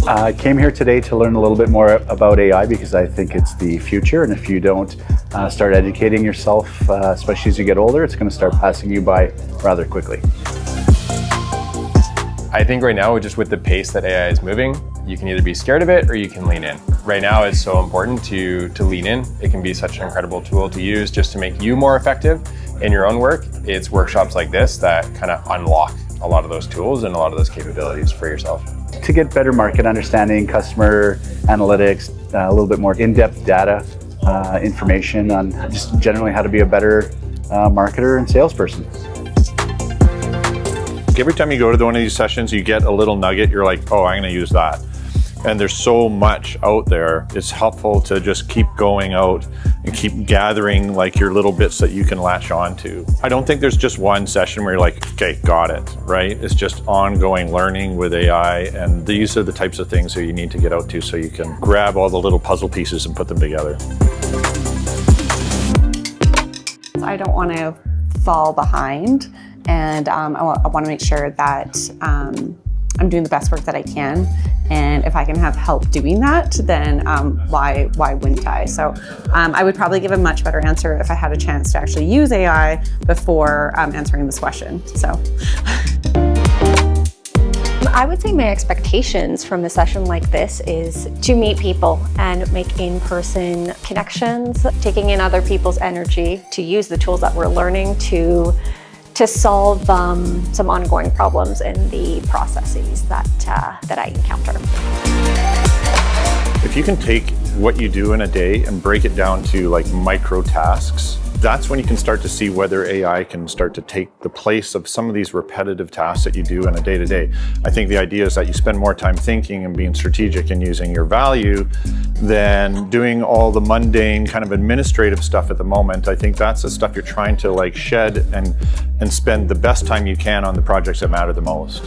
I came here today to learn a little bit more about AI because I think it's the future, and if you don't start educating yourself, especially as you get older, it's going to start passing you by rather quickly. I think right now, just with the pace that AI is moving, you can either be scared of it or you can lean in. Right now, it's so important to lean in. It can be such an incredible tool to use just to make you more effective in your own work. It's workshops like this that kind of unlock a lot of those tools and a lot of those capabilities for yourself. To get better market understanding, customer analytics, a little bit more in-depth data, information on just generally how to be a better marketer and salesperson. Every time you go to one of these sessions, you get a little nugget, you're like, oh, I'm going to use that. And there's so much out there. It's helpful to just keep going out and keep gathering like your little bits that you can latch on to. I don't think there's just one session where you're like, okay, got it, right? It's just ongoing learning with AI, and these are the types of things that you need to get out to so you can grab all the little puzzle pieces and put them together. I don't want to fall behind, and I want to make sure that I'm doing the best work that I can. And if I can have help doing that, then why wouldn't I? So I would probably give a much better answer if I had a chance to actually use AI before answering this question. So. I would say my expectations from a session like this is to meet people and make in-person connections, taking in other people's energy, to use the tools that we're learning to solve some ongoing problems in the processes that I encounter. If you can take what you do in a day and break it down to like micro tasks, that's when you can start to see whether AI can start to take the place of some of these repetitive tasks that you do in a day-to-day. I think the idea is that you spend more time thinking and being strategic and using your value than doing all the mundane kind of administrative stuff at the moment. I think that's the stuff you're trying to like shed and spend the best time you can on the projects that matter the most.